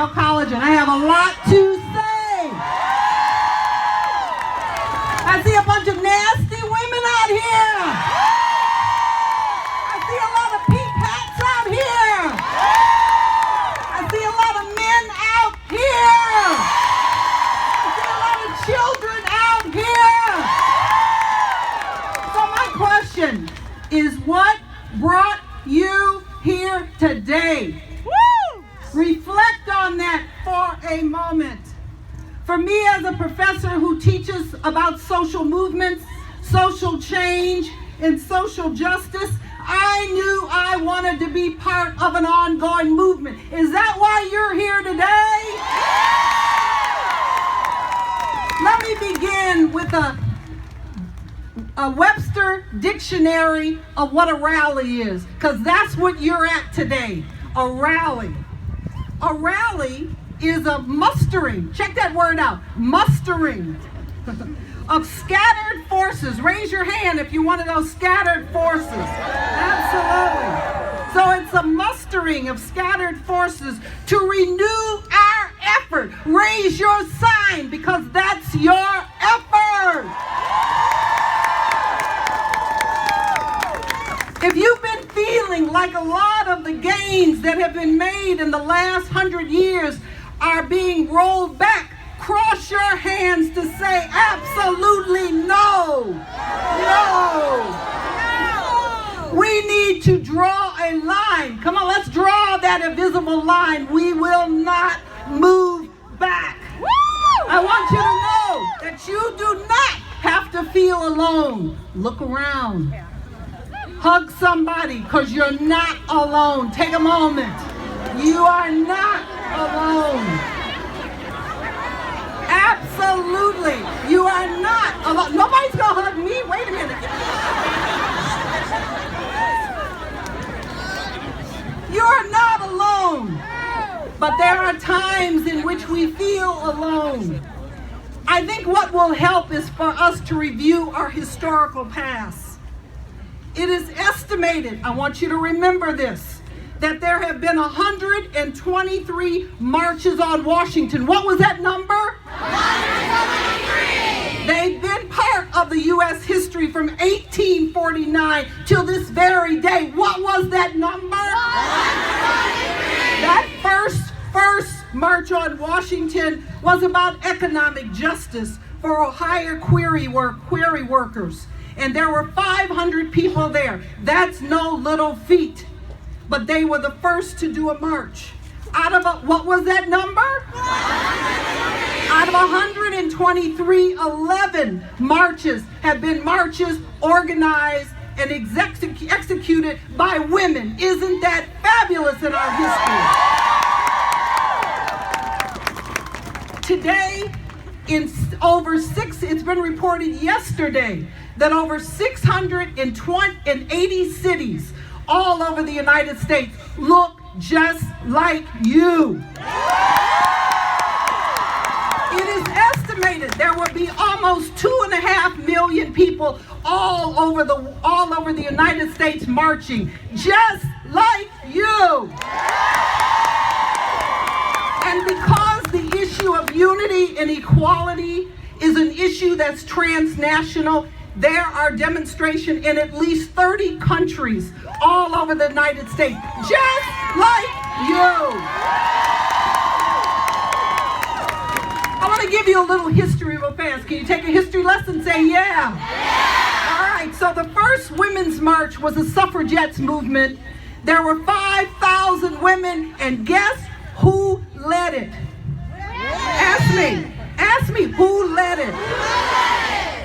Yale College, and I have a lot to say. I see a bunch of nasty women out here. I see a lot of pink hats out here. I see a lot of men out here. I see a lot of children out here. So my question is, what brought you here today? Woo! Reflect on that for a moment. For me, as a professor who teaches about social movements, social change, and social justice, I knew I wanted to be part of an ongoing movement. Is that why you're here today? Let me begin with a Webster dictionary of what a rally is, because that's what you're at today, a rally. A rally is a mustering, check that word out, mustering of scattered forces. Raise your hand if you're one of those scattered forces. Absolutely. So it's a mustering of scattered forces to renew our effort. Raise your sign, because that's your effort. If you've been feeling like a lot of the gains that have been made in the last 100 years are being rolled back, cross your hands to say absolutely no. No. We need to draw a line. Come on, let's draw that invisible line. We will not move back. I want you to know that you do not have to feel alone. Look around. Hug somebody, because you're not alone. Take a moment. You are not alone. Absolutely. You are not alone. Nobody's going to hug me. Wait a minute. You are not alone. But there are times in which we feel alone. I think what will help is for us to review our historical past. It is estimated, I want you to remember this, that there have been 123 marches on Washington. What was that number? 123! They've been part of the U.S. history from 1849 till this very day. What was that number? 123! That first march on Washington was about economic justice for higher query workers. And there were 500 people there. That's no little feat. But they were the first to do a march. Out of what was that number? 123. Out of 123, 11 marches have been marches organized and executed by women. Isn't that fabulous in our history? Today, it's been reported yesterday that over 680 cities all over the United States look just like you. It is estimated there will be almost 2.5 million people all over the United States marching just like you. And because the issue of unity and equality is an issue that's transnational, there are demonstrations in at least 30 countries all over the United States, just like you. I want to give you a little history real fast. Can you take a history lesson? Say yeah. All right, so the first women's march was the suffragettes movement. There were 5,000 women, and guess who led it? Ask me, who led it?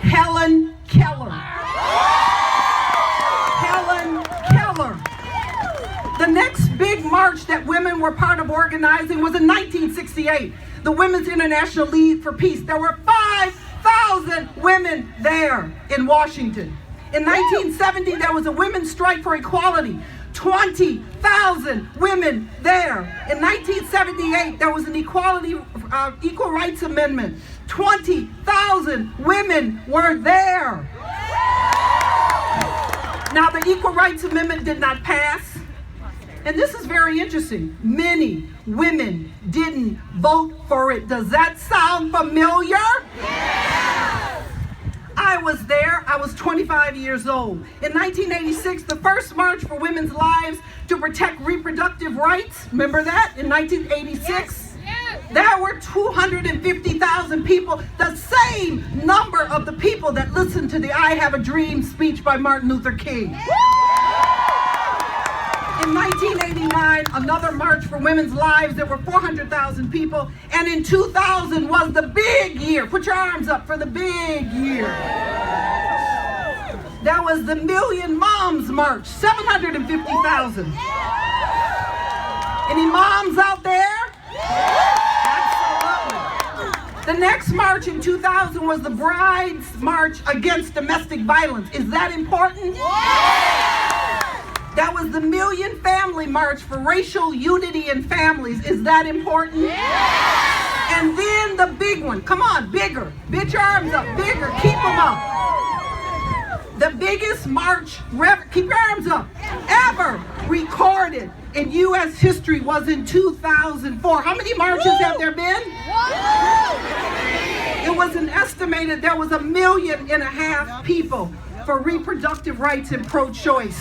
Helen Keller. Helen Keller. The next big march that women were part of organizing was in 1968, the Women's International League for Peace. There were 5,000 women there in Washington. In 1970, there was a women's strike for equality. 20,000 women there. In 1978, there was an equal rights amendment. 20,000 women were there. Now, the Equal Rights Amendment did not pass. And this is very interesting. Many women didn't vote for it. Does that sound familiar? Yes! I was there. I was 25 years old. In 1986, the first March for Women's Lives to Protect Reproductive Rights. Remember that? In 1986? Yes. There were 250,000 people, the same number of the people that listened to the I Have a Dream speech by Martin Luther King. In 1989, another March for Women's Lives, there were 400,000 people. And in 2000 was the big year. Put your arms up for the big year. That was the Million Moms March, 750,000. Any moms out there? Absolutely. The next march in 2000 was the Brides March Against Domestic Violence. Is that important? That was the Million Family March for Racial Unity in Families. Is that important? Yes! And then the big one. Come on, bigger. Get your arms up. Bigger. Keep them up. The biggest march, keep your arms up, ever recorded in U.S. history was in 2004. How many marches have there been? It was an estimated there was 1.5 million people for reproductive rights and pro-choice.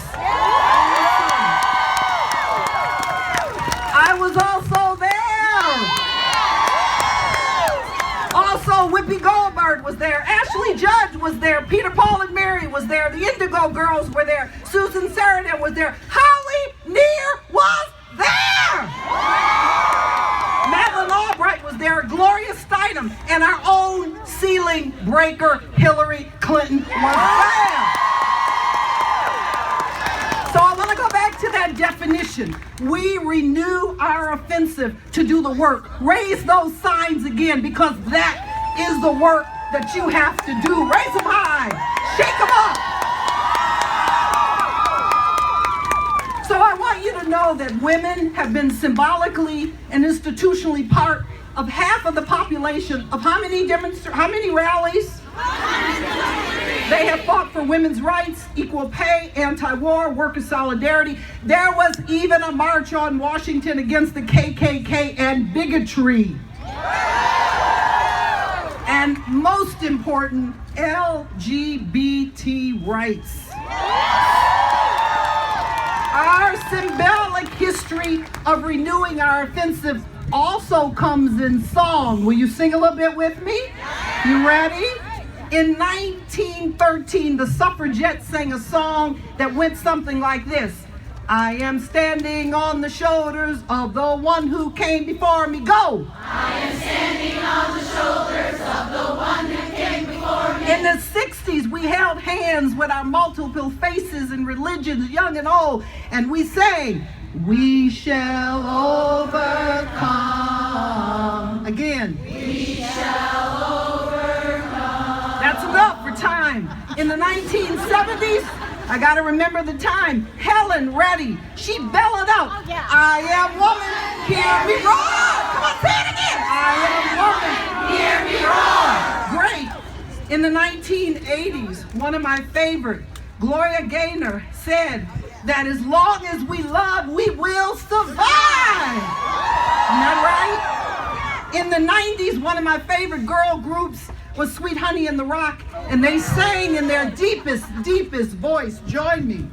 I was also there. Also, Whoopi Goldberg was there. Ashley Judd was there. Peter, Paul, and Mary was there. The Indigo Girls were there. Susan Sarandon was there. Holly Near was there. Madeleine Albright was there. Gloria Steinem and our own ceiling breaker Hillary Clinton was there. So I want to go back to that definition. We renew our offensive to do the work. Raise those signs again, because that is the work that you have to do. Raise them high. Shake them up. So I want you to know that women have been symbolically and institutionally part of half of the population of how many rallies? They have fought for women's rights, equal pay, anti-war, worker solidarity. There was even a march on Washington against the KKK and bigotry. And most important, LGBT rights. Our symbolic history of renewing our offensive also comes in song. Will you sing a little bit with me? You ready? In 1913, the suffragettes sang a song that went something like this. I am standing on the shoulders of the one who came before me. Go! I am standing on the shoulders of the one who came before me. In the 60s, we held hands with our multiple faces and religions, young and old, and we sang, we shall overcome. Again. We shall overcome. That's enough for time. In the 1970s, I gotta remember the time. Helen Reddy, she bellowed out, I am woman, hear me roar. Come on, say it again. I am woman, hear me roar. Great. In the 1980s, one of my favorite, Gloria Gaynor, said that as long as we love, we will survive. Isn't that right? In the 90s, one of my favorite girl groups was Sweet Honey and the Rock, and they sang in their deepest, deepest voice, join me,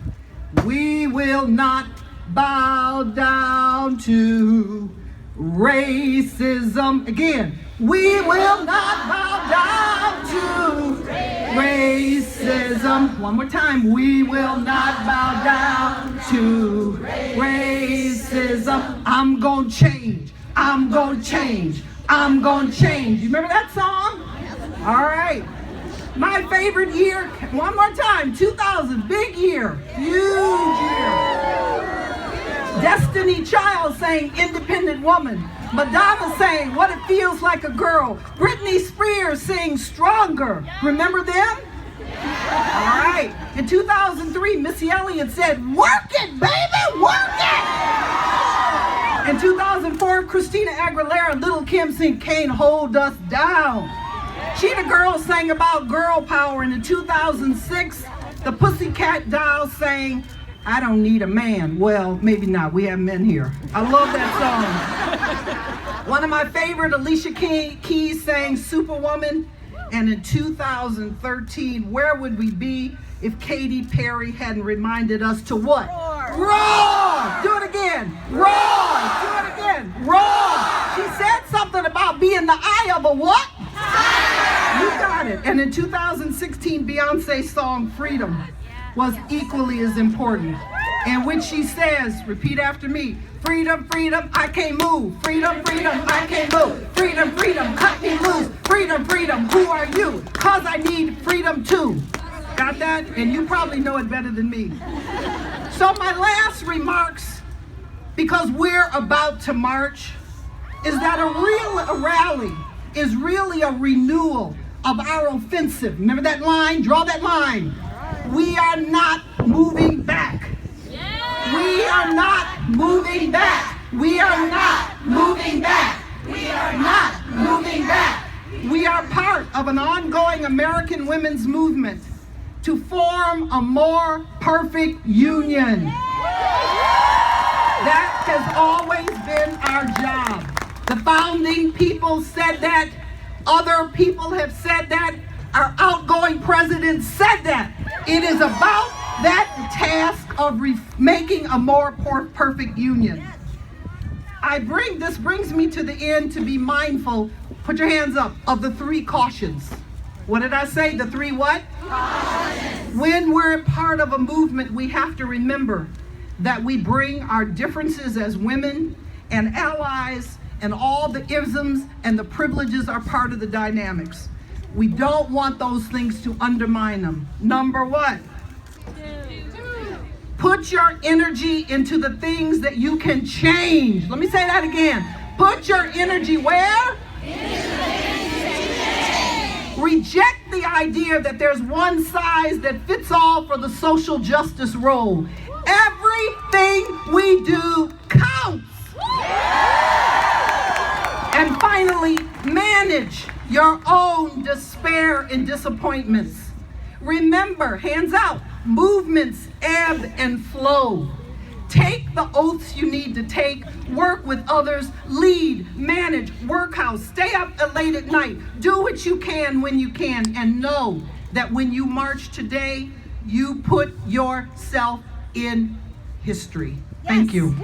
we will not bow down to racism. Again, we will not bow down to racism. One more time, we will not bow down to racism. I'm gonna change, I'm gonna change, I'm gonna change. You remember that song? All right. My favorite year, one more time, 2000, big year, huge year. Destiny Child sang Independent Woman. Madonna sang What It Feels Like a Girl. Britney Spears sang Stronger. Remember them? All right. In 2003, Missy Elliott said, work it, baby, work it. In 2004, Christina Aguilera and Lil' Kim sang Can't Hold Us Down. Cheetah Girls sang about girl power, and in 2006, the Pussycat Dolls sang I don't need a man. Well, maybe not. We have men here. I love that song. One of my favorite, Alicia Keys sang Superwoman. And in 2013, where would we be if Katy Perry hadn't reminded us to what? Roar! Roar! Do it again. Roar! Do it again. Roar! She said something about being the eye of a what? Tiger! You got it. And in 2016, Beyonce's song Freedom was equally as important, in which she says, repeat after me, freedom, freedom, I can't move. Freedom, freedom, I can't move. Freedom, freedom, cut me loose. Freedom, freedom, who are you? Cause I need freedom too. Got that? And you probably know it better than me. So my last remarks, because we're about to march, is that a rally is really a renewal of our offensive. Remember that line? Draw that line. We are not moving back. We are not moving back. We are not moving back. We are not moving back. We are part of an ongoing American women's movement to form a more perfect union. That has always been our job. The founding people said that. Other people have said that. Our outgoing president said that. It is about that task of making a more perfect union. This brings me to the end to be mindful, put your hands up, of the 3 cautions. What did I say? The 3 what? Cautions. When we're part of a movement, we have to remember that we bring our differences as women and allies, and all the isms and the privileges are part of the dynamics. We don't want those things to undermine them. Number what? Put your energy into the things that you can change. Let me say that again. Put your energy where? Into the things you can change. Reject the idea that there's one size that fits all for the social justice role. Everything we do counts. And finally, manage your own despair and disappointments. Remember, hands out, movements ebb and flow. Take the oaths you need to take, work with others, lead, manage, workhouse, stay up late at night, do what you can when you can, and know that when you march today, you put yourself in history. Thank you.